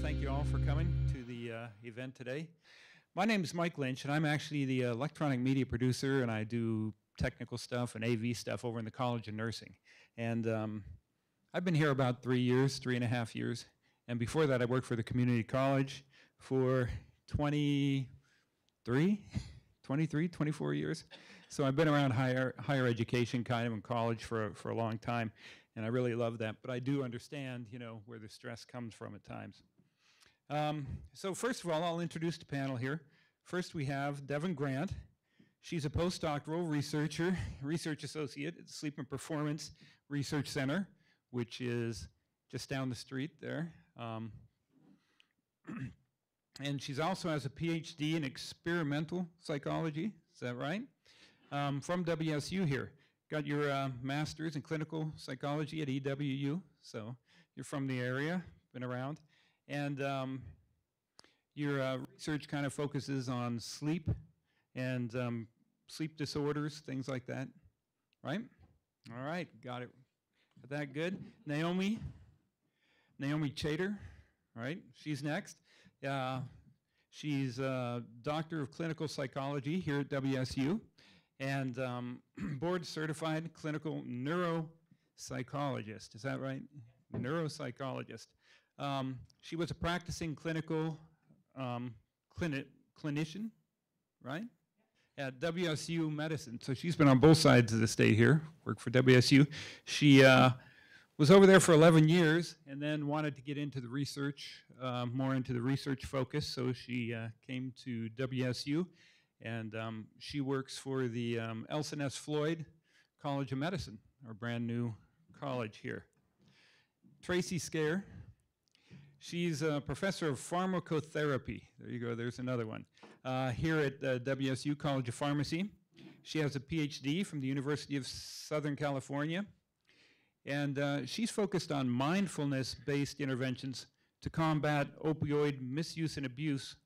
thank you all for coming to the event today. My name is Mike Lynch, and I'm actually the electronic media producer, and I do technical stuff and AV stuff over in the College of Nursing. And I've been here about 3.5 years. And before that, I worked for the community college for 24 years. So I've been around higher education kind of in college for a long time, and I really love that. But I do understand, you know, where the stress comes from at times. So first of all, I'll introduce the panel here. First, we have Devon Grant. She's a postdoctoral research associate at the Sleep and Performance Research Center, which is just down the street there. And she's also has a PhD in experimental psychology. Is that right? From WSU here. Got your master's in clinical psychology at EWU, so you're from the area, been around. And your research kind of focuses on sleep and sleep disorders, things like that, right? All right, got it. Got that good. Naomi Chaytor, right? She's next. She's a doctor of clinical psychology here at WSU and board certified clinical neuropsychologist. Is that right? Neuropsychologist. She was a practicing clinical clinician, right? At WSU Medicine. So she's been on both sides of the state here, worked for WSU. She was over there for 11 years and then wanted to get into the research, more into the research focus, so she came to WSU, and she works for the Elson S. Floyd College of Medicine, our brand new college here. Tracy Skaer, she's a professor of pharmacotherapy. There you go, there's another one. Here at WSU College of Pharmacy. She has a PhD from the University of Southern California. And she's focused on mindfulness-based interventions to combat opioid misuse and abuse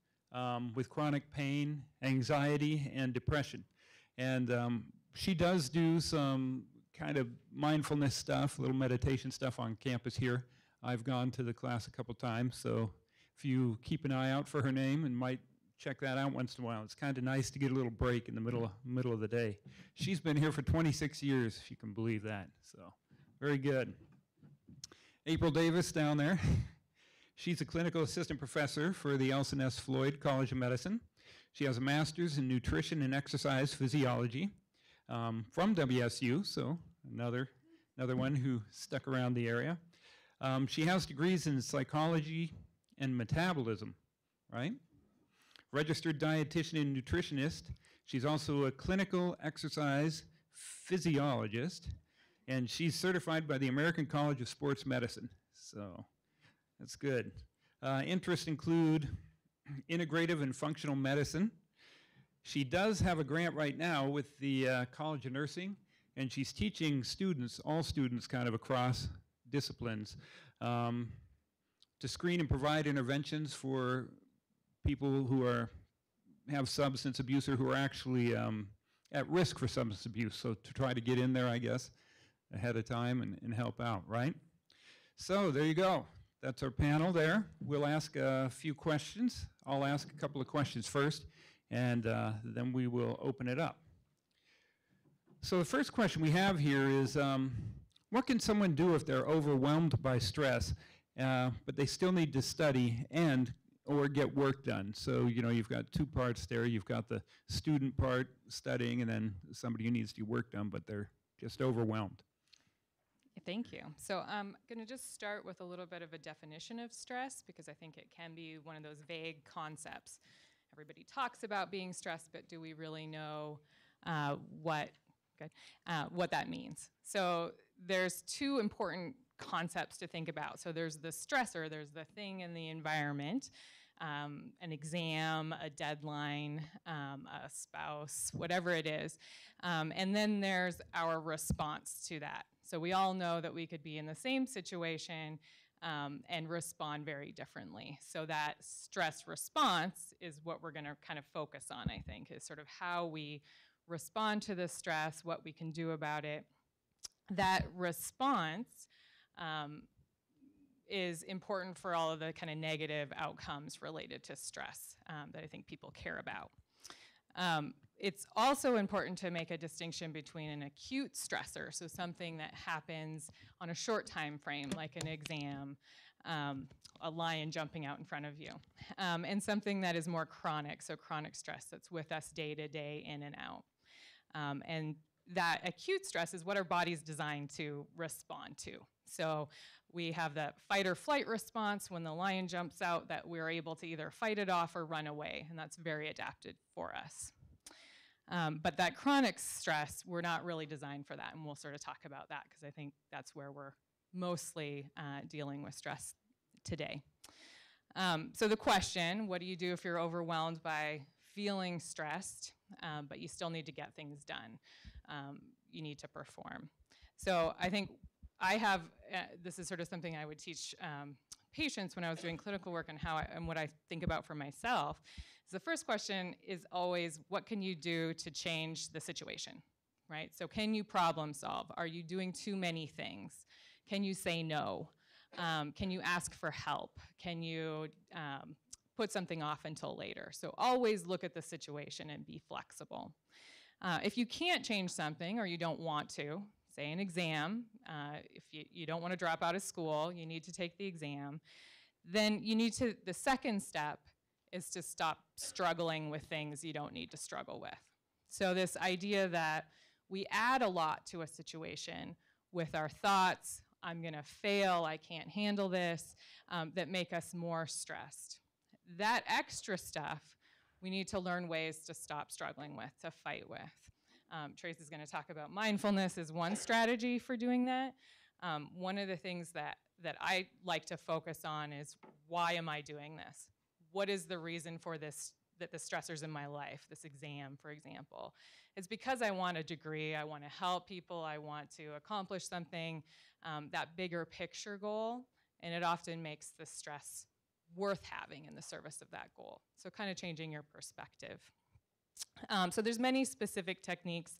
with chronic pain, anxiety, and depression. And she does do some kind of mindfulness stuff, a little meditation stuff on campus here. I've gone to the class a couple times, so if you keep an eye out for her name and might check that out once in a while. It's kind of nice to get a little break in the middle of the day. She's been here for 26 years, if you can believe that, so very good. April Davis down there. She's a clinical assistant professor for the Elson S. Floyd College of Medicine. She has a master's in nutrition and exercise physiology from WSU, so another one who stuck around the area. She has degrees in psychology and metabolism, right? Registered dietitian and nutritionist. She's also a clinical exercise physiologist, and she's certified by the American College of Sports Medicine, so that's good. Interests include integrative and functional medicine. She does have a grant right now with the College of Nursing, and she's teaching students, all students kind of across disciplines, to screen and provide interventions for people who have substance abuse or who are actually at risk for substance abuse. So to try to get in there, I guess, ahead of time and help out, right? So there you go. That's our panel there. We'll ask a few questions. I'll ask a couple of questions first, and then we will open it up. So the first question we have here is, what can someone do if they're overwhelmed by stress, but they still need to study or get work done? So, you know, you've got two parts there. You've got the student part studying, and then somebody who needs to get work done, but they're just overwhelmed. Thank you. So I'm going to just start with a little bit of a definition of stress, because I think it can be one of those vague concepts. Everybody talks about being stressed, but do we really know what that means? So there's two important concepts to think about. So there's the stressor, there's the thing in the environment, an exam, a deadline, a spouse, whatever it is. And then there's our response to that. So we all know that we could be in the same situation and respond very differently. So that stress response is what we're going to kind of focus on, I think, is sort of how we respond to the stress, what we can do about it. That response is important for all of the kind of negative outcomes related to stress that I think people care about. It's also important to make a distinction between an acute stressor, so something that happens on a short time frame, like an exam, a lion jumping out in front of you, and something that is more chronic, so chronic stress that's with us day to day, in and out. And that acute stress is what our body's designed to respond to. So we have that fight or flight response when the lion jumps out, that we're able to either fight it off or run away, and that's very adapted for us. But that chronic stress, we're not really designed for that, and we'll sort of talk about that because I think that's where we're mostly dealing with stress today. So the question, what do you do if you're overwhelmed by feeling stressed, but you still need to get things done? You need to perform. So I think I have, this is sort of something I would teach patients when I was doing clinical work, and and what I think about for myself. So the first question is always, what can you do to change the situation, right? So can you problem solve? Are you doing too many things? Can you say no? Can you ask for help? Can you put something off until later? So always look at the situation and be flexible. If you can't change something or you don't want to, say an exam, if you don't want to drop out of school, you need to take the exam, then you need to, the second step is to stop struggling with things you don't need to struggle with. So this idea that we add a lot to a situation with our thoughts, I'm gonna fail, I can't handle this, that make us more stressed. That extra stuff, we need to learn ways to stop struggling with, to fight with. Tracy's gonna talk about mindfulness as one strategy for doing that. One of the things that I like to focus on is, why am I doing this? What is the reason for this, that the stressors in my life, this exam, for example? It's because I want a degree, I want to help people, I want to accomplish something, that bigger picture goal, and it often makes the stress worth having in the service of that goal. So kind of changing your perspective. So there's many specific techniques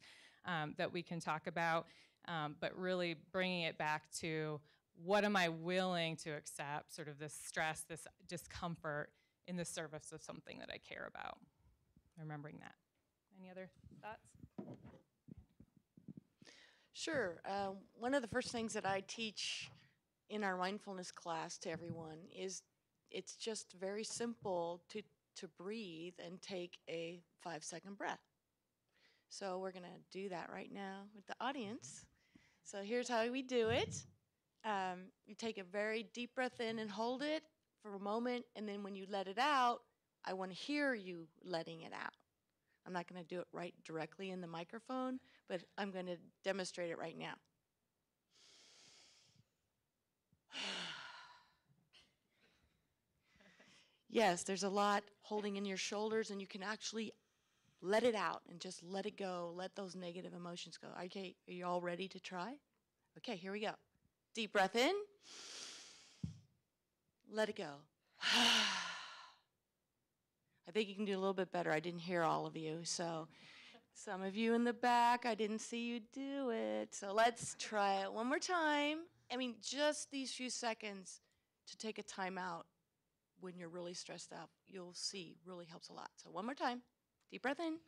that we can talk about, but really bringing it back to, what am I willing to accept, sort of this stress, this discomfort in the service of something that I care about. Remembering that. Any other thoughts? Sure. One of the first things that I teach in our mindfulness class to everyone is, it's just very simple to breathe and take a 5-second breath. So we're going to do that right now with the audience. So here's how we do it. You take a very deep breath in and hold it for a moment, and then when you let it out, I want to hear you letting it out. I'm not going to do it right directly in the microphone, but I'm going to demonstrate it right now. Yes, there's a lot holding in your shoulders, and you can actually let it out and just let it go. Let those negative emotions go. Okay, are you all ready to try? Okay, here we go. Deep breath in. Let it go. I think you can do a little bit better. I didn't hear all of you. So some of you in the back, I didn't see you do it. So let's try it one more time. I mean, just these few seconds to take a time out when you're really stressed out, you'll see really helps a lot. So one more time. Deep breath in.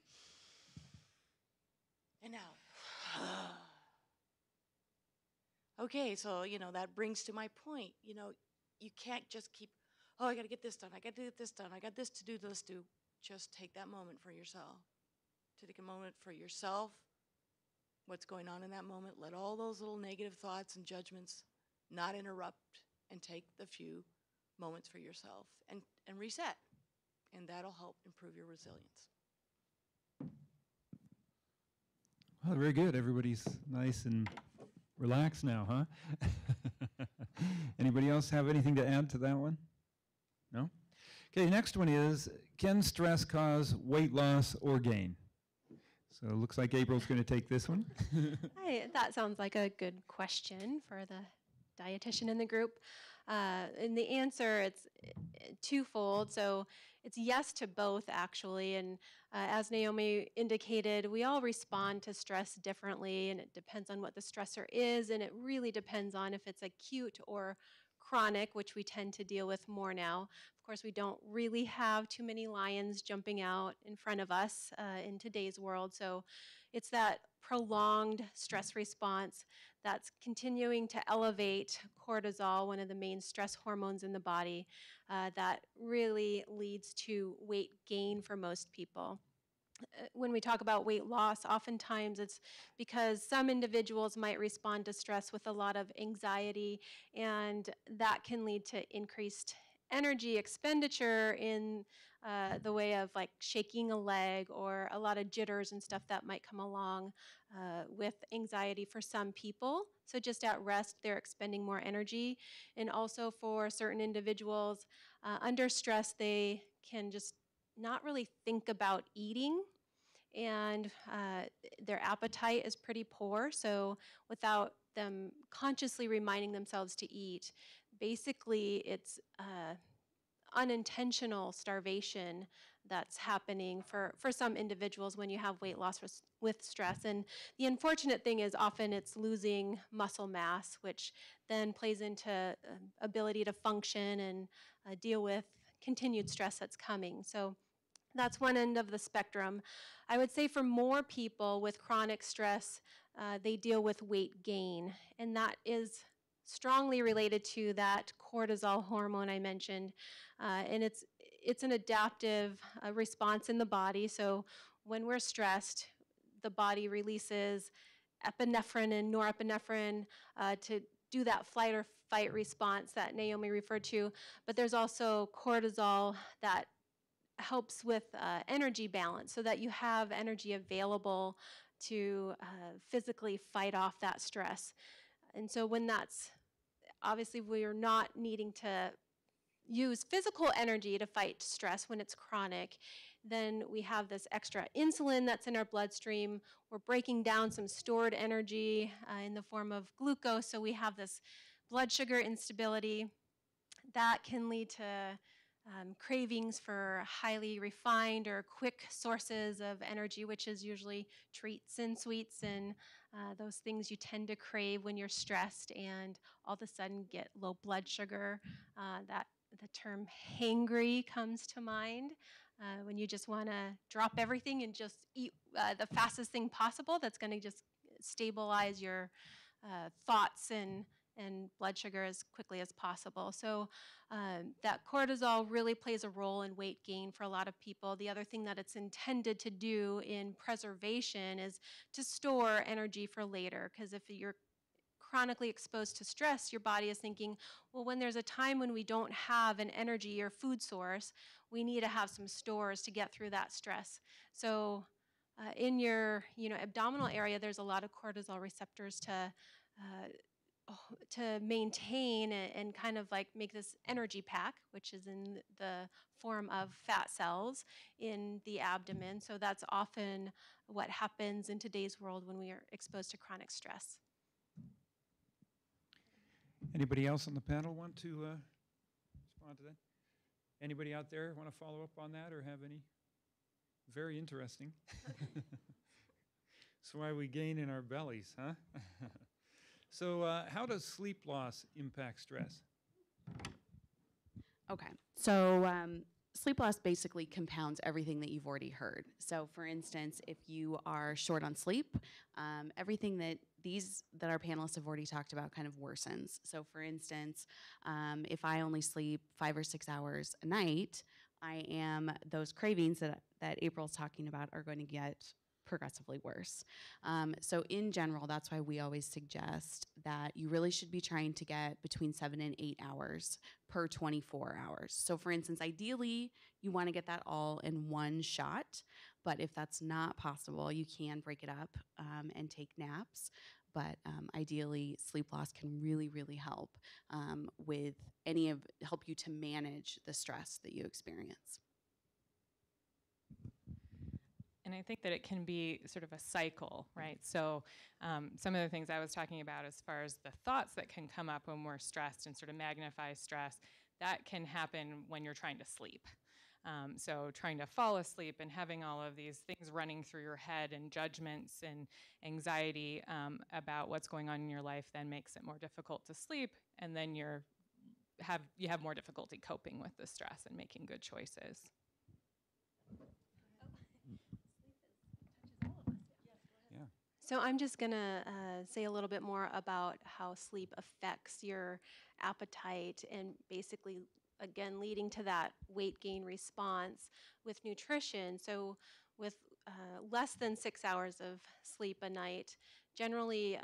And out. Okay, so, that brings to my point. You can't just keep, oh, I got to get this done. I got to get this done. I got this to do, this to do. Just take that moment for yourself. Take a moment for yourself. What's going on in that moment. Let all those little negative thoughts and judgments not interrupt, and take the few moments for yourself and reset. And that'll help improve your resilience. Well, very good. Everybody's nice and relaxed now, huh? Anybody else have anything to add to that one? No? Okay, next one is, can stress cause weight loss or gain? So it looks like April's going to take this one. Hi, that sounds like a good question for the dietitian in the group. And the answer, it's twofold. So it's yes to both, actually. And as Naomi indicated, we all respond to stress differently, and it depends on what the stressor is, and it really depends on if it's acute or chronic, which we tend to deal with more now. Of course, we don't really have too many lions jumping out in front of us in today's world. So it's that prolonged stress response that's continuing to elevate cortisol, one of the main stress hormones in the body, that really leads to weight gain for most people. When we talk about weight loss, oftentimes it's because some individuals might respond to stress with a lot of anxiety, and that can lead to increased energy expenditure in the way of like shaking a leg or a lot of jitters and stuff that might come along with anxiety for some people. So just at rest, they're expending more energy. And also for certain individuals, under stress, they can just not really think about eating, and their appetite is pretty poor. So without them consciously reminding themselves to eat, basically it's unintentional starvation that's happening for some individuals when you have weight loss with stress. And the unfortunate thing is often it's losing muscle mass, which then plays into ability to function and deal with continued stress that's coming. So that's one end of the spectrum. I would say for more people with chronic stress, they deal with weight gain, and that is strongly related to that cortisol hormone I mentioned. And it's an adaptive response in the body. So when we're stressed, the body releases epinephrine and norepinephrine to do that flight or fight response that Naomi referred to. But there's also cortisol that helps with energy balance so that you have energy available to physically fight off that stress. And so when that's, obviously we're not needing to use physical energy to fight stress when it's chronic, then we have this extra insulin that's in our bloodstream. We're breaking down some stored energy in the form of glucose, so we have this blood sugar instability that can lead to cravings for highly refined or quick sources of energy, which is usually treats and sweets and those things you tend to crave when you're stressed and all of a sudden get low blood sugar. That the term hangry comes to mind when you just want to drop everything and just eat the fastest thing possible that's going to just stabilize your thoughts and blood sugar as quickly as possible. So that cortisol really plays a role in weight gain for a lot of people. The other thing that it's intended to do in preservation is to store energy for later, because if you're chronically exposed to stress, your body is thinking, well, when there's a time when we don't have an energy or food source, we need to have some stores to get through that stress. So in your abdominal area, there's a lot of cortisol receptors to maintain and kind of like make this energy pack, which is in the form of fat cells in the abdomen. So that's often what happens in today's world when we are exposed to chronic stress. Anybody else on the panel want to respond to that? Anybody out there want to follow up on that or have any? Very interesting. That's why we gain in our bellies, huh? So how does sleep loss impact stress? Okay, so sleep loss basically compounds everything that you've already heard. So for instance, if you are short on sleep, everything that our panelists have already talked about kind of worsens. So for instance, if I only sleep 5 or 6 hours a night, those cravings that April's talking about are going to get progressively worse. So in general, that's why we always suggest that you really should be trying to get between 7 and 8 hours per 24 hours. So for instance, ideally, you want to get that all in one shot, but if that's not possible, you can break it up and take naps. But ideally, sleep loss can really, really help help you to manage the stress that you experience. And I think that it can be sort of a cycle, right? So some of the things I was talking about as far as the thoughts that can come up when we're stressed and sort of magnify stress, that can happen when you're trying to sleep. So trying to fall asleep and having all of these things running through your head and judgments and anxiety about what's going on in your life then makes it more difficult to sleep. And then you're you have more difficulty coping with the stress and making good choices. Yeah. So I'm just going to say a little bit more about how sleep affects your appetite and basically, again, leading to that weight gain response with nutrition. So with less than 6 hours of sleep a night, generally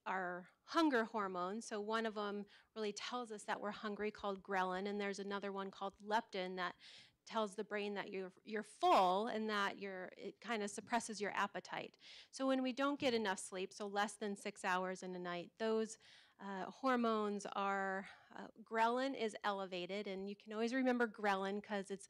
our hunger hormones, so one of them really tells us that we're hungry, called ghrelin, and there's another one called leptin that tells the brain that you're full and that it kind of suppresses your appetite. So when we don't get enough sleep, so less than 6 hours in a night, those hormones are, ghrelin is elevated, and you can always remember ghrelin because it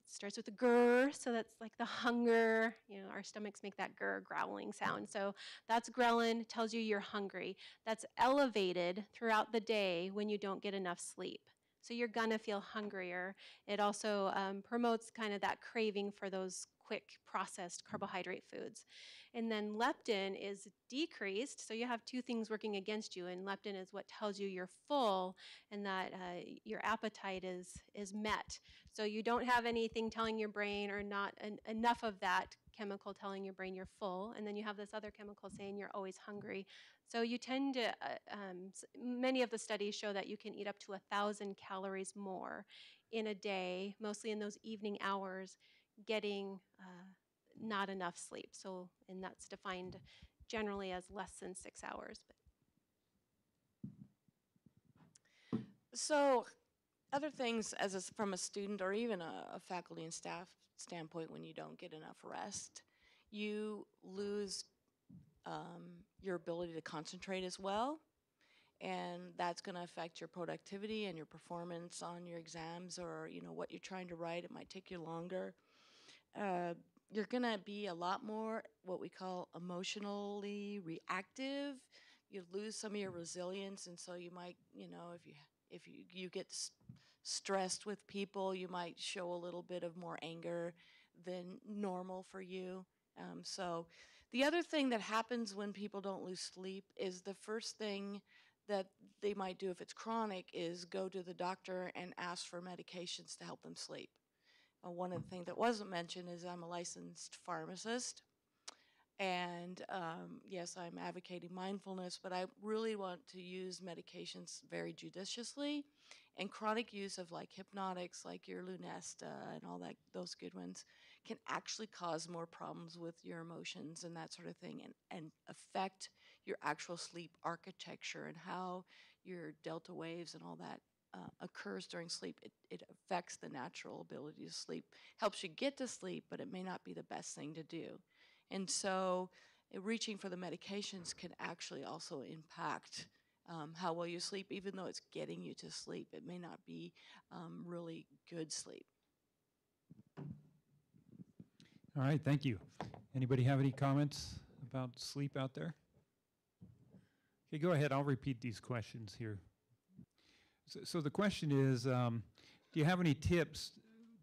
starts with a grr, so that's like the hunger. Our stomachs make that grr, growling sound. So that's ghrelin, tells you you're hungry. That's elevated throughout the day when you don't get enough sleep. So you're gonna feel hungrier. It also promotes kind of that craving for those quick processed carbohydrate foods. And then leptin is decreased, so you have two things working against you, and leptin is what tells you you're full and that your appetite is met. So you don't have anything telling your brain, or not enough of that chemical telling your brain you're full, and then you have this other chemical saying you're always hungry. So you tend to, many of the studies show that you can eat up to 1,000 calories more in a day, mostly in those evening hours, getting not enough sleep. So, and that's defined generally as less than 6 hours. So other things from a student or even a faculty and staff standpoint, when you don't get enough rest, you lose your ability to concentrate as well. And that's going to affect your productivity and your performance on your exams, or what you're trying to write. It might take you longer. You're going to be a lot more what we call emotionally reactive. You lose some of your resilience, and so you might, if you get stressed with people, you might show a little bit of more anger than normal for you. So the other thing that happens when people don't lose sleep is the first thing that they might do if it's chronic is go to the doctor and ask for medications to help them sleep. One of the things that wasn't mentioned is I'm a licensed pharmacist, and yes, I'm advocating mindfulness, but I really want to use medications very judiciously, and chronic use of like hypnotics, like your Lunesta and all that, those good ones, can actually cause more problems with your emotions and that sort of thing, and affect your actual sleep architecture and how your delta waves and all that occurs during sleep. It affects the natural ability to sleep, helps you get to sleep, but it may not be the best thing to do. And so reaching for the medications can actually also impact how well you sleep, even though it's getting you to sleep. It may not be really good sleep. All right, thank you. Anybody have any comments about sleep out there? Okay, go ahead. I'll repeat these questions here. So the question is, do you have any tips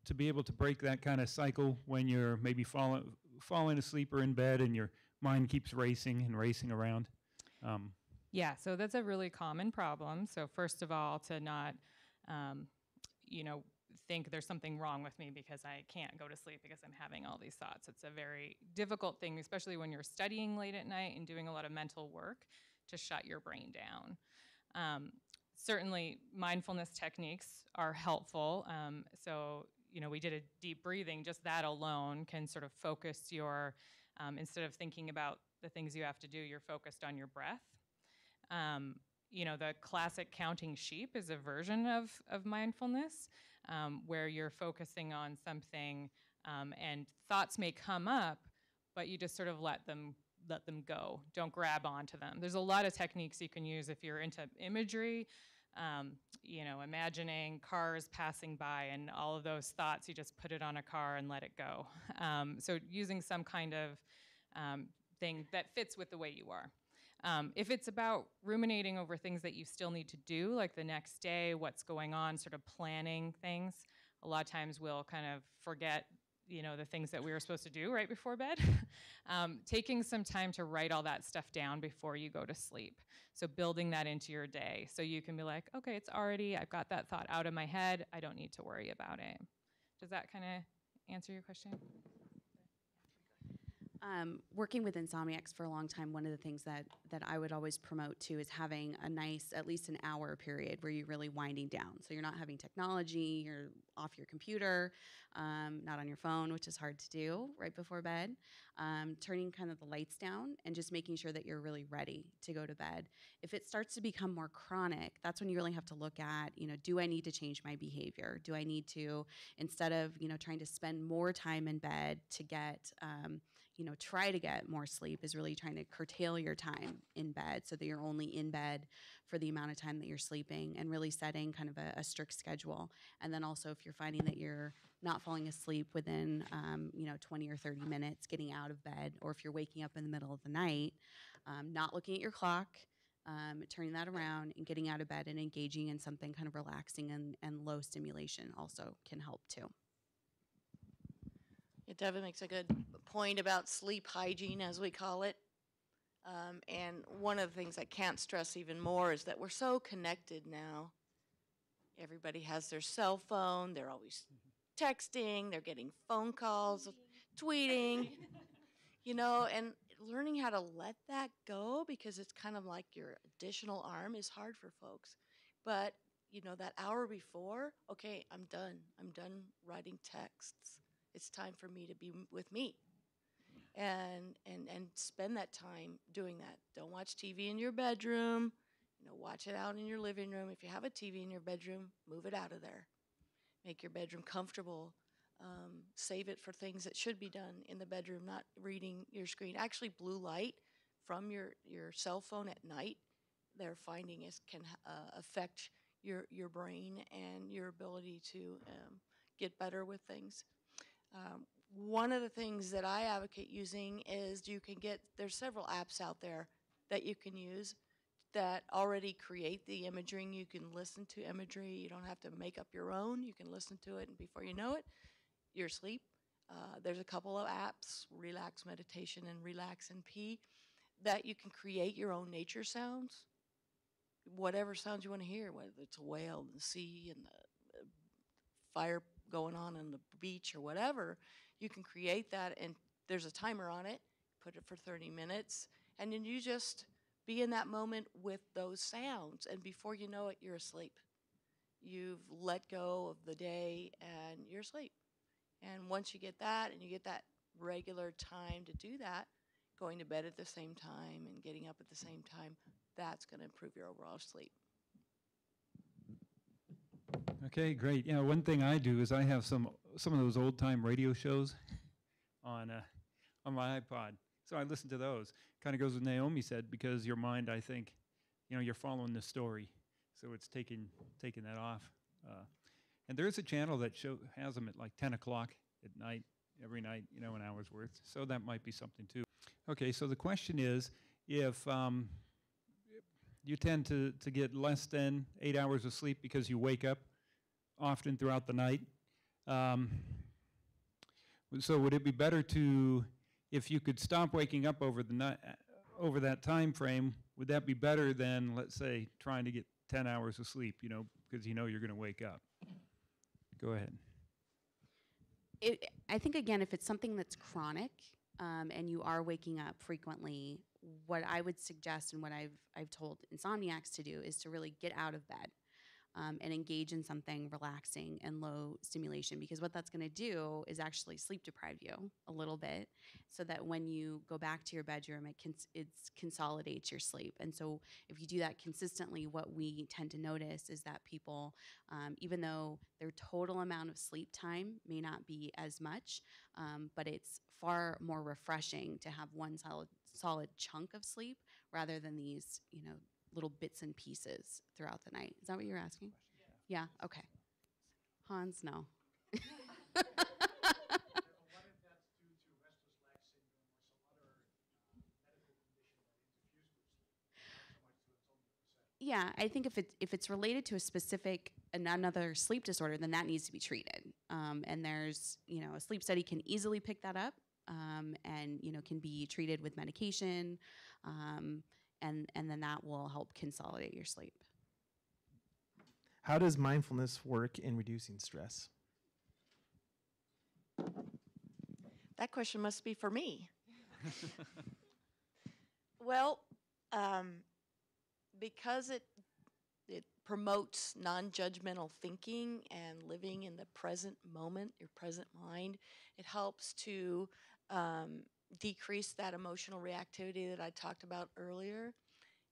to be able to break that kind of cycle when you're maybe falling asleep or in bed and your mind keeps racing and racing around? Yeah, so that's a really common problem. So first of all, to not, think there's something wrong with me because I can't go to sleep because I'm having all these thoughts. It's a very difficult thing, especially when you're studying late at night and doing a lot of mental work, to shut your brain down. Certainly, mindfulness techniques are helpful. So, we did a deep breathing. Just that alone can sort of focus your, instead of thinking about the things you have to do, you're focused on your breath. The classic counting sheep is a version of mindfulness, where you're focusing on something and thoughts may come up, but you just sort of let them go. Don't grab onto them. There's a lot of techniques you can use if you're into imagery, imagining cars passing by and all of those thoughts, you just put it on a car and let it go. So using some kind of thing that fits with the way you are. If it's about ruminating over things that you still need to do, like the next day, what's going on, sort of planning things, a lot of times we'll kind of forget, you know, the things that we were supposed to do right before bed. Taking some time to write all that stuff down before you go to sleep. So building that into your day so you can be like, okay, it's already, I've got that thought out of my head. I don't need to worry about it. Does that kind of answer your question? Working with insomniacs for a long time, one of the things that I would always promote too is having a nice, at least an hour period where you're really winding down. So you're not having technology, you're off your computer, not on your phone, which is hard to do right before bed. Turning kind of the lights down and just making sure that you're really ready to go to bed. If it starts to become more chronic, that's when you really have to look at, you know, do I need to change my behavior? Do I need to, instead of, you know, trying to spend more time in bed to get, you know, try to get more sleep, is really trying to curtail your time in bed so that you're only in bed for the amount of time that you're sleeping, and really setting kind of a strict schedule. And then also, if you're finding that you're not falling asleep within, you know, 20 or 30 minutes, getting out of bed, or if you're waking up in the middle of the night, not looking at your clock, turning that around and getting out of bed and engaging in something kind of relaxing and low stimulation also can help too. Yeah, Devon makes a good point about sleep hygiene, as we call it. And one of the things I can't stress even more is that we're so connected now. Everybody has their cell phone. They're always texting. They're getting phone calls, tweeting, you know, and learning how to let that go, because it's kind of like your additional arm, is hard for folks. But, you know, that hour before, okay, I'm done. I'm done writing texts. It's time for me to be with me, and spend that time doing that. Don't watch TV in your bedroom. You know, watch it out in your living room. If you have a TV in your bedroom, move it out of there. Make your bedroom comfortable. Save it for things that should be done in the bedroom, not reading your screen. Actually, blue light from your cell phone at night, they're finding can affect your brain and your ability to get better with things. One of the things that I advocate using is there's several apps out there that you can use that already create the imaging. You can listen to imagery. You don't have to make up your own. You can listen to it, and before you know it, you're asleep. There's a couple of apps, Relax Meditation and Relax NP, that you can create your own nature sounds, whatever sounds you want to hear, whether it's a whale in the sea and the fire going on the beach or whatever. You can create that, and there's a timer on it. Put it for 30 minutes, and then you just be in that moment with those sounds, and before you know it, you're asleep. You've let go of the day, and you're asleep. And once you get that, and you get that regular time to do that, going to bed at the same time and getting up at the same time, that's going to improve your overall sleep. Okay, great. Yeah, one thing I do is I have some of those old-time radio shows on my iPod. So I listen to those. Kind of goes with Naomi said, because your mind, I think, you know, you're following the story, so it's taking that off. And there is a channel that has them at like 10 o'clock at night, every night, you know, an hour's worth. So that might be something too. Okay, so the question is, if you tend to get less than 8 hours of sleep because you wake up often throughout the night, so would it be better to, if you could stop waking up over that time frame, would that be better than, let's say, trying to get 10 hours of sleep, you know, because you know you're going to wake up? Go ahead. I think, again, if it's something that's chronic and you are waking up frequently, what I would suggest and what I've told insomniacs to do is to really get out of bed and engage in something relaxing and low stimulation, because what that's going to do is actually sleep deprive you a little bit, so that when you go back to your bedroom, it consolidates your sleep. And so if you do that consistently, what we tend to notice is that people, even though their total amount of sleep time may not be as much, but it's far more refreshing to have one solid chunk of sleep rather than these, you know, little bits and pieces throughout the night. Is that what you're asking? Yeah, okay. Hans, no. Yeah, I think if it's related to a specific another sleep disorder, then that needs to be treated. And there's a sleep study can easily pick that up, and can be treated with medication, and then that will help consolidate your sleep. How does mindfulness work in reducing stress? That question must be for me. Well, because it promotes non-judgmental thinking and living in the present moment, your present mind, it helps to decrease that emotional reactivity that I talked about earlier.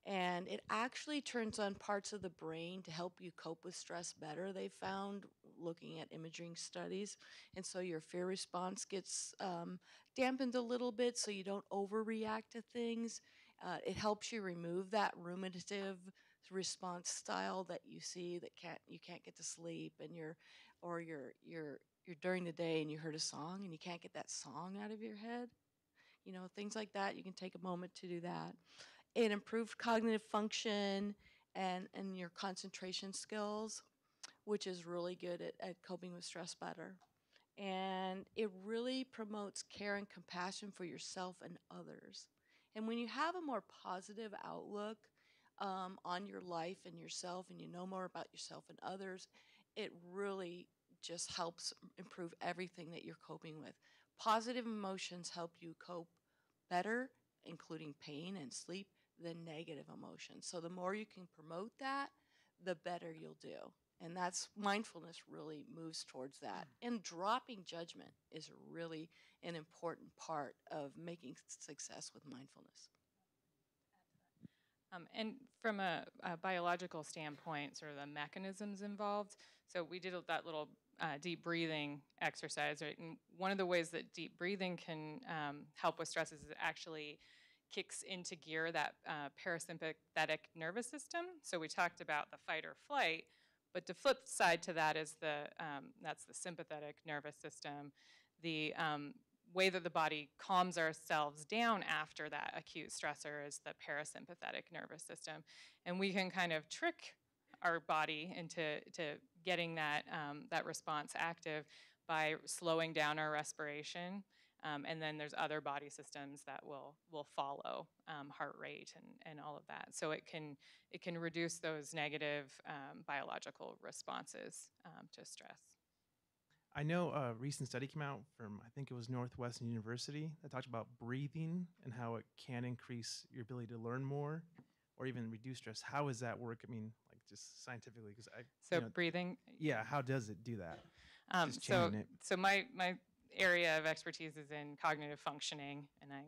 And it actually turns on parts of the brain to help you cope with stress better, they found, looking at imaging studies. And so your fear response gets dampened a little bit so you don't overreact to things. It helps you remove that ruminative response style that you see that you can't get to sleep, and you're during the day and you heard a song and you can't get that song out of your head. Things like that. You can take a moment to do that. It improved cognitive function and your concentration skills, which is really good at coping with stress better. And it really promotes care and compassion for yourself and others. And when you have a more positive outlook on your life and yourself, and you know more about yourself and others, it really just helps improve everything that you're coping with. Positive emotions help you cope better, including pain and sleep, than negative emotions. So the more you can promote that, the better you'll do. And that's mindfulness really moves towards that. And dropping judgment is really an important part of making success with mindfulness. And from a biological standpoint, sort of the mechanisms involved, so we did that little deep breathing exercise, right? And one of the ways that deep breathing can help with stress is it actually kicks into gear that parasympathetic nervous system. So we talked about the fight or flight, but the flip side to that is that's the sympathetic nervous system. The way that the body calms ourselves down after that acute stressor is the parasympathetic nervous system. And we can kind of trick our body into getting that response active by slowing down our respiration. And then there's other body systems that will follow, heart rate and all of that. So it can reduce those negative biological responses to stress. I know a recent study came out from, I think it was Northwestern University, that talked about breathing and how it can increase your ability to learn more or even reduce stress. How does that work? I mean, like just scientifically, because breathing? Yeah, how does it do that? So my area of expertise is in cognitive functioning, and I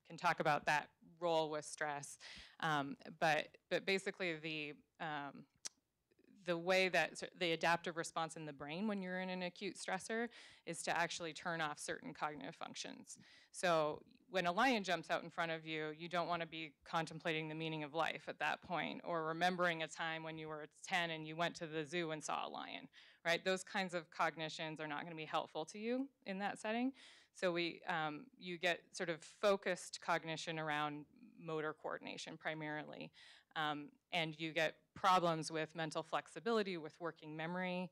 can talk about that role with stress. But basically the way that the adaptive response in the brain when you're in an acute stressor is to actually turn off certain cognitive functions. So when a lion jumps out in front of you, you don't want to be contemplating the meaning of life at that point, or remembering a time when you were 10 and you went to the zoo and saw a lion, right? Those kinds of cognitions are not going to be helpful to you in that setting. So you get sort of focused cognition around motor coordination primarily. And you get problems with mental flexibility, with working memory.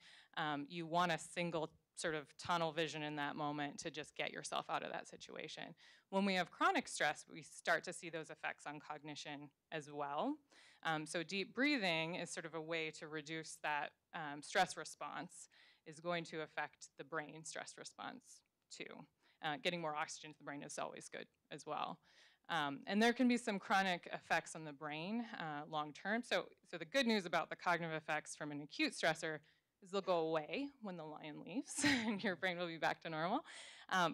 You want a single sort of tunnel vision in that moment to just get yourself out of that situation. When we have chronic stress, we start to see those effects on cognition as well. So deep breathing is sort of a way to reduce that stress response, is going to affect the brain stress response too. Getting more oxygen to the brain is always good as well. And there can be some chronic effects on the brain long term. So the good news about the cognitive effects from an acute stressor is they'll go away when the lion leaves and your brain will be back to normal.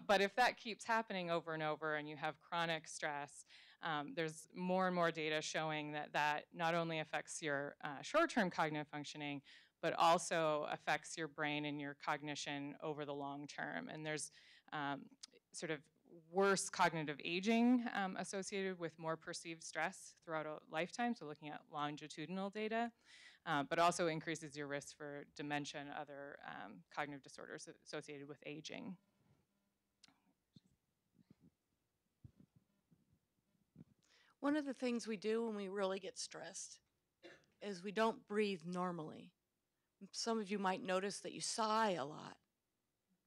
But if that keeps happening over and over and you have chronic stress, there's more and more data showing that not only affects your short-term cognitive functioning, but also affects your brain and your cognition over the long term. And there's sort of worse cognitive aging associated with more perceived stress throughout a lifetime, so looking at longitudinal data, but also increases your risk for dementia and other cognitive disorders associated with aging. One of the things we do when we really get stressed is we don't breathe normally. Some of you might notice that you sigh a lot.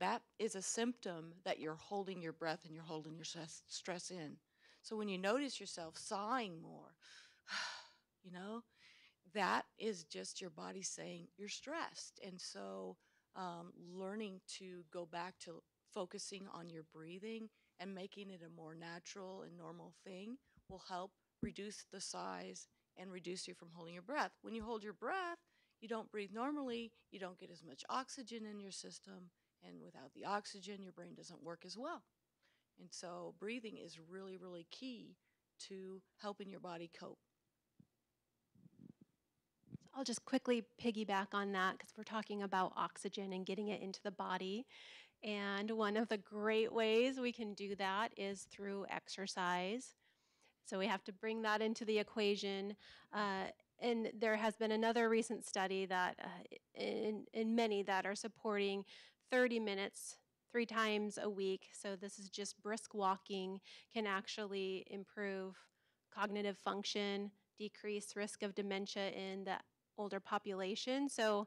That is a symptom that you're holding your breath and you're holding your stress in. So when you notice yourself sighing more, you know, that is just your body saying you're stressed. And so learning to go back to focusing on your breathing and making it a more natural and normal thing will help reduce the sighs and reduce you from holding your breath. When you hold your breath, you don't breathe normally, you don't get as much oxygen in your system, and without the oxygen, your brain doesn't work as well. And so breathing is really, really key to helping your body cope. I'll just quickly piggyback on that because we're talking about oxygen and getting it into the body. And one of the great ways we can do that is through exercise. So we have to bring that into the equation. And there has been another recent study that in many that are supporting 30 minutes 3 times a week. So this is just brisk walking can actually improve cognitive function, decrease risk of dementia in the older population. So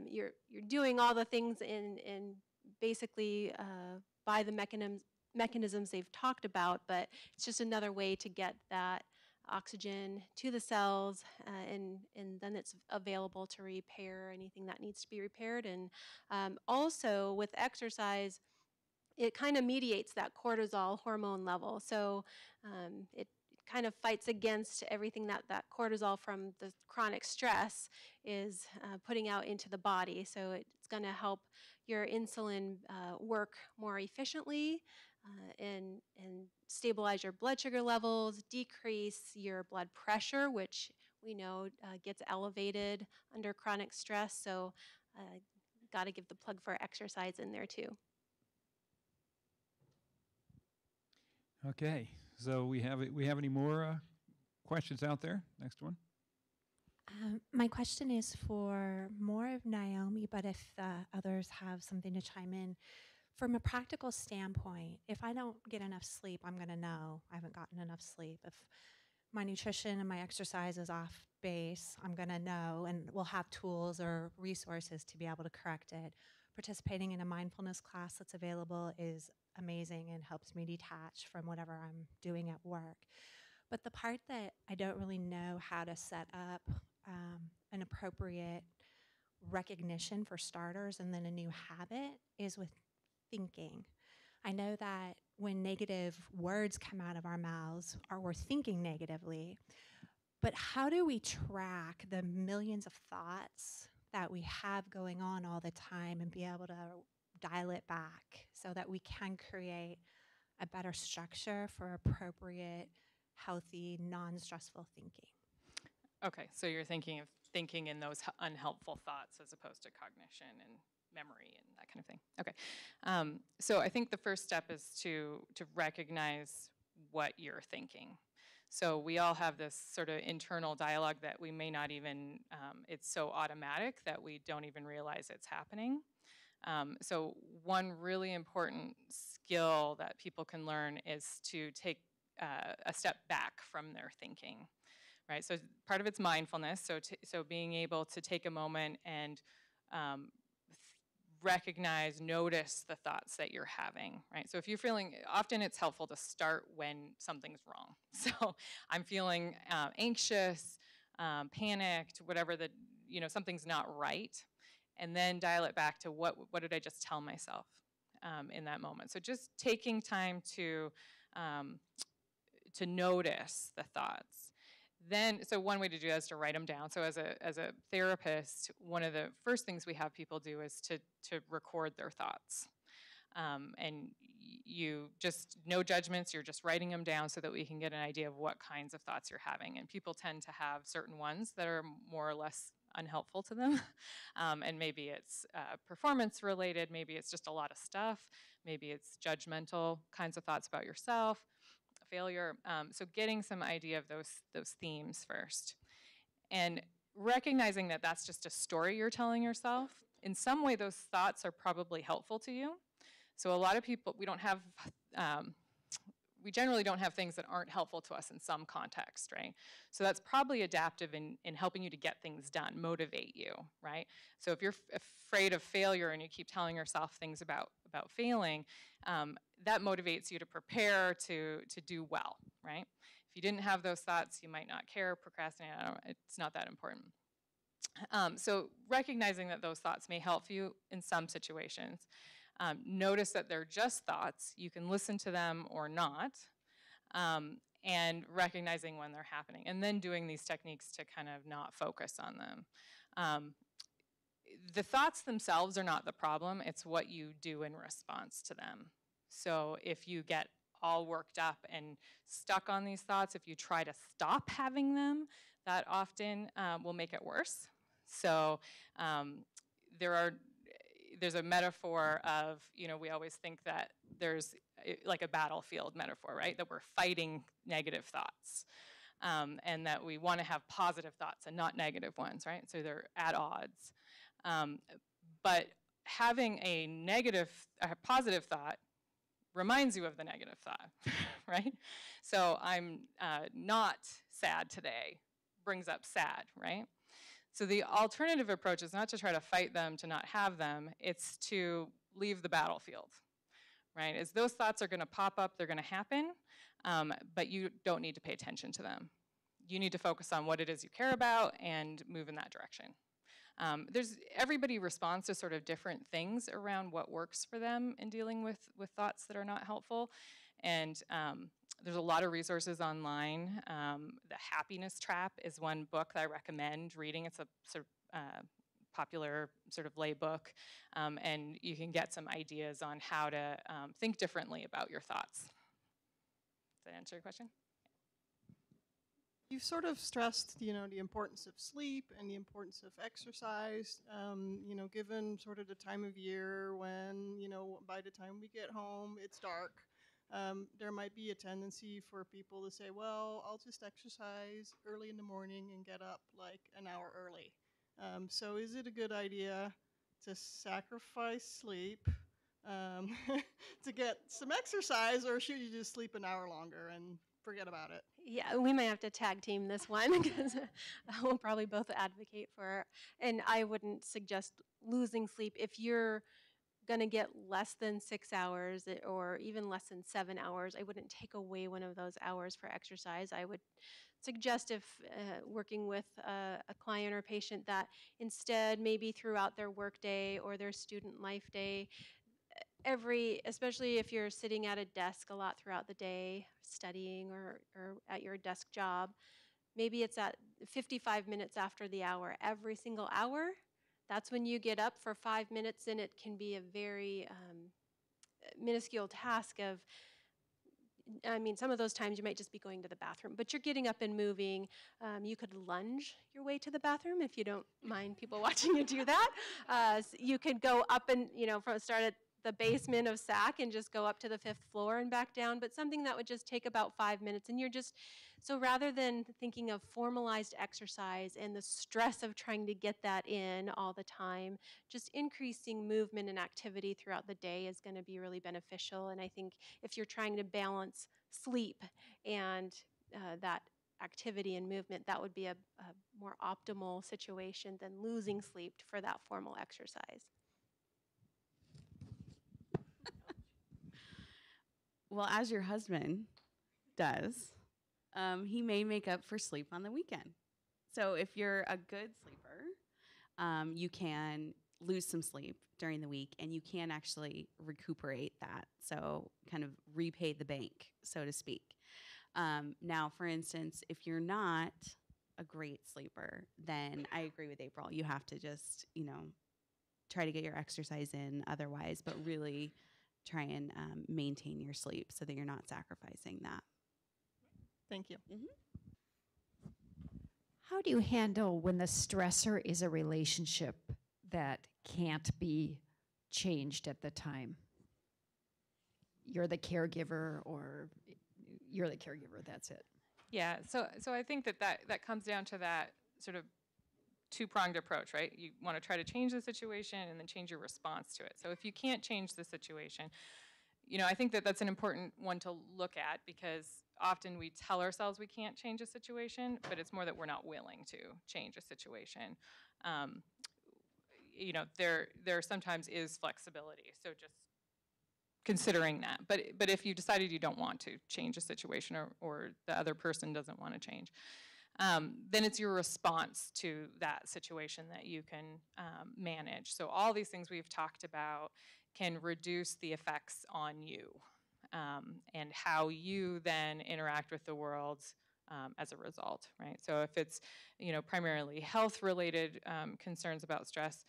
you're doing all the things in basically by the mechanisms they've talked about, but it's just another way to get that oxygen to the cells, and then it's available to repair anything that needs to be repaired. And also with exercise, it kind of mediates that cortisol hormone level. So it kind of fights against everything that cortisol from the chronic stress is putting out into the body. So it's going to help your insulin work more efficiently and stabilize your blood sugar levels, decrease your blood pressure, which we know gets elevated under chronic stress. So got to give the plug for exercise in there too. Okay, so we have any more questions out there? Next one. My question is for more of Naomi, but if others have something to chime in. From a practical standpoint, if I don't get enough sleep, I'm going to know I haven't gotten enough sleep. If my nutrition and my exercise is off base, I'm going to know, and we'll have tools or resources to be able to correct it. Participating in a mindfulness class that's available is amazing and helps me detach from whatever I'm doing at work. But the part that I don't really know how to set up an appropriate recognition for starters and then a new habit is with thinking. I know that when negative words come out of our mouths, or we're thinking negatively, but how do we track the millions of thoughts that we have going on all the time and be able to dial it back so that we can create a better structure for appropriate, healthy, non-stressful thinking? Okay, so you're thinking of thinking in those unhelpful thoughts as opposed to cognition and memory and that kind of thing. Okay, so I think the first step is to recognize what you're thinking. So we all have this sort of internal dialogue that we may not even, it's so automatic that we don't even realize it's happening. So one really important skill that people can learn is to take a step back from their thinking, right? So part of it's mindfulness, so being able to take a moment and recognize, notice the thoughts that you're having, right? So if you're feeling, often it's helpful to start when something's wrong. So I'm feeling anxious, panicked, whatever something's not right, and then dial it back to what did I just tell myself in that moment. So just taking time to notice the thoughts. Then, so one way to do that is to write them down. So as a therapist, one of the first things we have people do is to record their thoughts. And you just, no judgments, you're just writing them down so that we can get an idea of what kinds of thoughts you're having. And people tend to have certain ones that are more or less unhelpful to them. And maybe it's performance related, maybe it's just a lot of stuff, maybe it's judgmental kinds of thoughts about yourself, failure. So getting some idea of those themes first. And recognizing that that's just a story you're telling yourself. In some way, those thoughts are probably helpful to you. So a lot of people, we don't have we generally don't have things that aren't helpful to us in some context, right? So that's probably adaptive in helping you to get things done, motivate you, right? So if you're afraid of failure and you keep telling yourself things about failing, that motivates you to prepare to do well, right? If you didn't have those thoughts, you might not care, procrastinate, it's not that important. So recognizing that those thoughts may help you in some situations. Notice that they're just thoughts. You can listen to them or not, and recognizing when they're happening, and then doing these techniques to kind of not focus on them. The thoughts themselves are not the problem. It's what you do in response to them. So if you get all worked up and stuck on these thoughts, if you try to stop having them, that often will make it worse. So there's a metaphor of, we always think that there's like a battlefield metaphor, right? That we're fighting negative thoughts, and that we want to have positive thoughts and not negative ones, right? So they're at odds. But having a positive thought reminds you of the negative thought, right? So I'm not sad today brings up sad, right? So the alternative approach is not to try to fight them, to not have them, it's to leave the battlefield, right? As those thoughts are gonna pop up, they're gonna happen, but you don't need to pay attention to them. You need to focus on what it is you care about and move in that direction. Everybody responds to sort of different things around what works for them in dealing with thoughts that are not helpful. And there's a lot of resources online. The Happiness Trap is one book that I recommend reading. It's a sort of popular sort of lay book, and you can get some ideas on how to think differently about your thoughts. Does that answer your question? You've sort of stressed, the importance of sleep and the importance of exercise, given sort of the time of year when, by the time we get home, it's dark. There might be a tendency for people to say, well, I'll just exercise early in the morning and get up like an hour early. So is it a good idea to sacrifice sleep to get some exercise, or should you just sleep an hour longer and forget about it? Yeah, we might have to tag team this one because we'll probably both advocate for it. And I wouldn't suggest losing sleep. If you're going to get less than 6 hours or even less than 7 hours, I wouldn't take away one of those hours for exercise. I would suggest, if working with a client or patient, that instead maybe throughout their workday or their student life day, especially if you're sitting at a desk a lot throughout the day, studying or at your desk job, maybe it's at 55 minutes after the hour. Every single hour, that's when you get up for 5 minutes, and it can be a very minuscule task of, some of those times you might just be going to the bathroom, but you're getting up and moving. You could lunge your way to the bathroom if you don't mind people watching you do that. So you could go up and, start at the basement of SAC and just go up to the 5th floor and back down, but something that would just take about 5 minutes. And so rather than thinking of formalized exercise and the stress of trying to get that in all the time, just increasing movement and activity throughout the day is going to be really beneficial. And I think if you're trying to balance sleep and that activity and movement, that would be a more optimal situation than losing sleep for that formal exercise. Well, as your husband does, he may make up for sleep on the weekend. So if you're a good sleeper, you can lose some sleep during the week, and you can actually recuperate that. So kind of repay the bank, so to speak. Now, for instance, if you're not a great sleeper, then I agree with April. You have to just, try to get your exercise in otherwise, but really try and maintain your sleep so that you're not sacrificing that. Thank you. Mm-hmm. How do you handle when the stressor is a relationship that can't be changed at the time? You're the caregiver, or you're the caregiver, that's it. Yeah, so I think that comes down to that sort of two-pronged approach, right? You want to try to change the situation and then change your response to it. So if you can't change the situation, I think that that's an important one to look at, because often we tell ourselves we can't change a situation, but it's more that we're not willing to change a situation. There sometimes is flexibility, so just considering that. But if you decided you don't want to change a situation, or the other person doesn't want to change, then it's your response to that situation that you can manage. So all these things we've talked about can reduce the effects on you, and how you then interact with the world as a result, right? So if it's primarily health-related concerns about stress,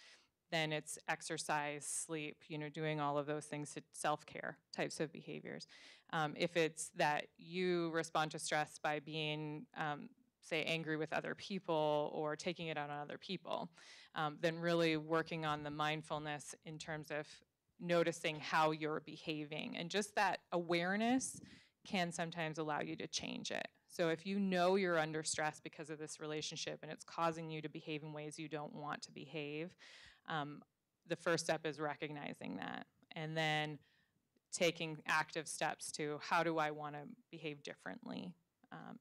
then it's exercise, sleep, doing all of those things, to self-care types of behaviors. If it's that you respond to stress by being, say, angry with other people or taking it out on other people, then really working on the mindfulness in terms of noticing how you're behaving. And just that awareness can sometimes allow you to change it. So if you know you're under stress because of this relationship and it's causing you to behave in ways you don't want to behave, the first step is recognizing that, and then taking active steps to, how do I want to behave differently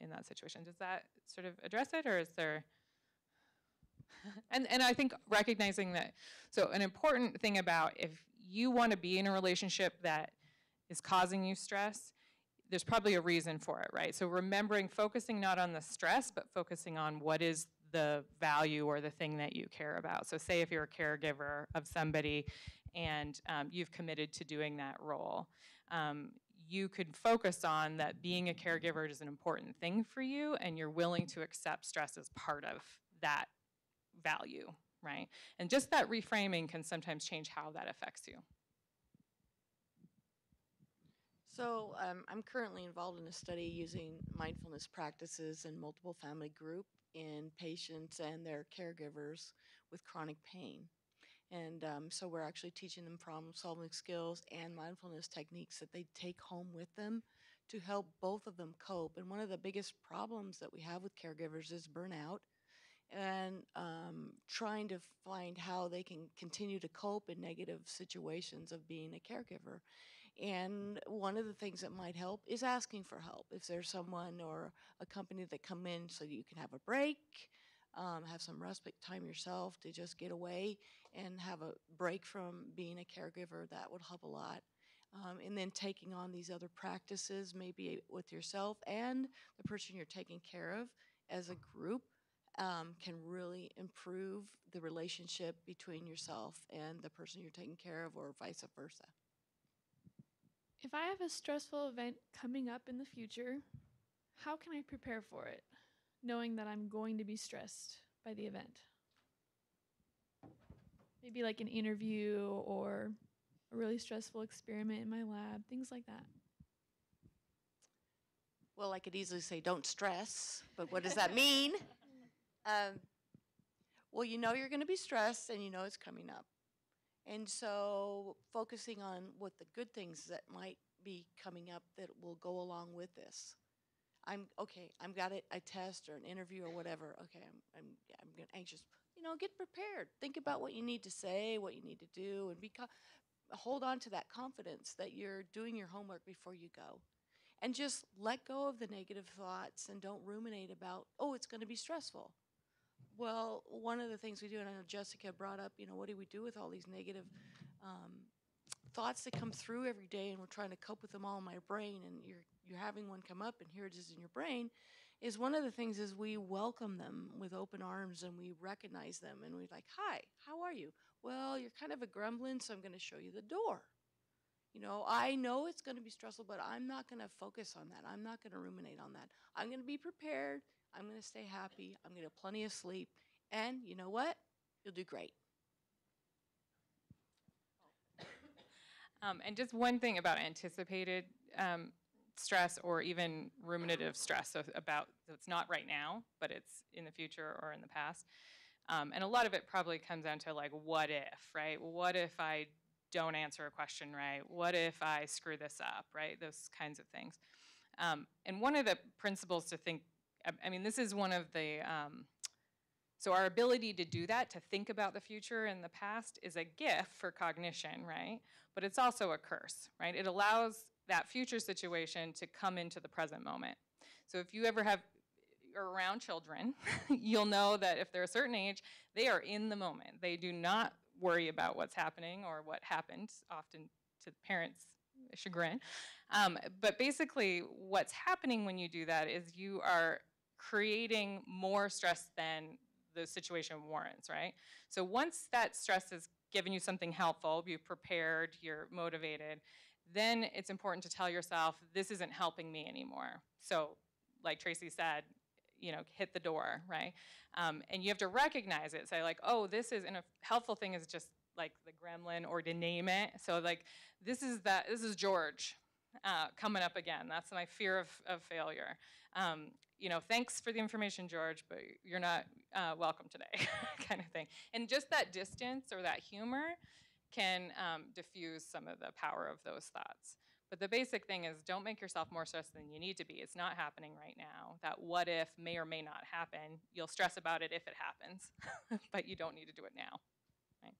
in that situation? Does that sort of address it, or is there? and I think recognizing that, so an important thing about, if you want to be in a relationship that is causing you stress, there's probably a reason for it, right? So remembering, focusing not on the stress, but focusing on what is the value or the thing that you care about. So say if you're a caregiver of somebody and you've committed to doing that role, you could focus on that being a caregiver is an important thing for you, and you're willing to accept stress as part of that value, right? And just that reframing can sometimes change how that affects you. So I'm currently involved in a study using mindfulness practices in multiple family group in patients and their caregivers with chronic pain. And so we're actually teaching them problem-solving skills and mindfulness techniques that they take home with them to help both of them cope. And one of the biggest problems that we have with caregivers is burnout, and trying to find how they can continue to cope in negative situations of being a caregiver. And one of the things that might help is asking for help. If there's someone or a company that come in so that you can have a break, have some respite time yourself to just get away and have a break from being a caregiver, that would help a lot. And then taking on these other practices, maybe with yourself and the person you're taking care of as a group, can really improve the relationship between yourself and the person you're taking care of, or vice versa. If I have a stressful event coming up in the future, how can I prepare for it, knowing that I'm going to be stressed by the event? Maybe like an interview or a really stressful experiment in my lab, things like that. Well, I could easily say, don't stress, but what does that mean? Well, you know you're going to be stressed, and you know it's coming up. And so focusing on what the good things that might be coming up that will go along with this. I've got a test or an interview or whatever. Okay, I'm anxious. Get prepared. Think about what you need to say, what you need to do, and hold on to that confidence that you're doing your homework before you go. And just let go of the negative thoughts and don't ruminate about, oh, it's going to be stressful. Well, one of the things we do, and I know Jessica brought up, what do we do with all these negative thoughts that come through every day, and we're trying to cope with them all in my brain, and you're having one come up, and here it is in your brain, is one of the things is we welcome them with open arms, and we recognize them, and we're like, hi, how are you? Well, you're kind of a gremlin, so I'm going to show you the door. I know it's going to be stressful, but I'm not going to focus on that. I'm not going to ruminate on that. I'm going to be prepared. I'm going to stay happy. I'm going to have plenty of sleep. And you know what? You'll do great. And just one thing about anticipated stress, or even ruminative stress, so it's not right now, but it's in the future or in the past. And a lot of it probably comes down to, like, what if, right? What if I don't answer a question right? What if I screw this up, right? Those kinds of things. And one of the principles to think, this is one of the So our ability to do that, to think about the future and the past, is a gift for cognition, right? But it's also a curse, right? It allows that future situation to come into the present moment. So if you ever are around children, you'll know that if they're a certain age, they are in the moment. They do not worry about what's happening or what happened, often to the parents' chagrin. But basically, what's happening when you do that is you are creating more stress than the situation warrants, right? So once that stress has given you something helpful, you've prepared, you're motivated, then it's important to tell yourself, this isn't helping me anymore. So like Tracy said, you know, hit the door, right? And you have to recognize it. Say like, oh, this is, and a helpful thing is just like the gremlin, or to name it. So like, this is George coming up again. That's my fear of failure. You know, thanks for the information, George, but you're not welcome today, kind of thing. And just that distance or that humor can diffuse some of the power of those thoughts. But the basic thing is, don't make yourself more stressed than you need to be. It's not happening right now. That what if may or may not happen. You'll stress about it if it happens, but you don't need to do it now. Right?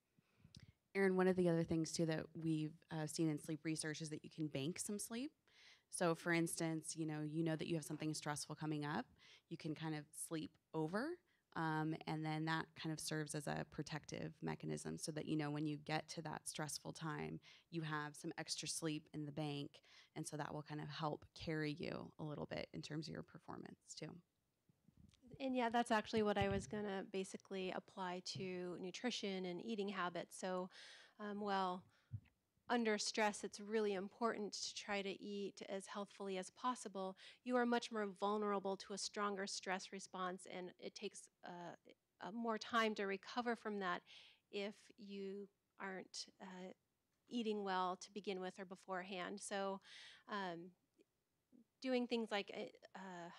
Erin, one of the other things too that we've seen in sleep research is that you can bank some sleep. So for instance, you know that you have something stressful coming up, you can kind of sleep over, and then that kind of serves as a protective mechanism so that, you know, when you get to that stressful time, you have some extra sleep in the bank, and so that will kind of help carry you a little bit in terms of your performance too. And yeah, that's actually what I was going to basically apply to nutrition and eating habits. So, under stress, it's really important to try to eat as healthfully as possible. You are much more vulnerable to a stronger stress response, and it takes more time to recover from that if you aren't eating well to begin with or beforehand. So doing things like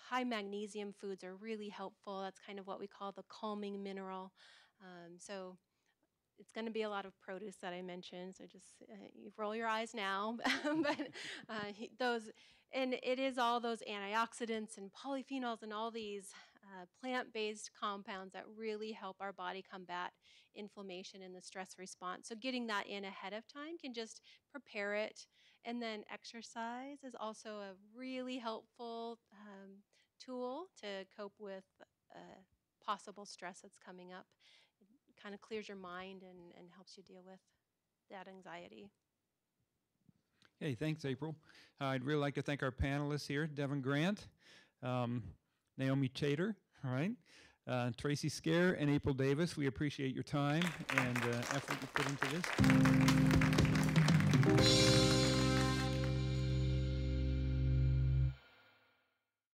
high magnesium foods are really helpful. That's kind of what we call the calming mineral. So it's going to be a lot of produce that I mentioned, so just you roll your eyes now. But those, and it is all those antioxidants and polyphenols and all these plant-based compounds that really help our body combat inflammation and the stress response. So getting that in ahead of time can just prepare it. And then exercise is also a really helpful tool to cope with possible stress that's coming up. Kind of clears your mind and helps you deal with that anxiety. Hey, thanks, April. I'd really like to thank our panelists here, Devon Grant, Naomi Chaytor, all right, Tracy Skaer, and April Davis. We appreciate your time and effort you put into this.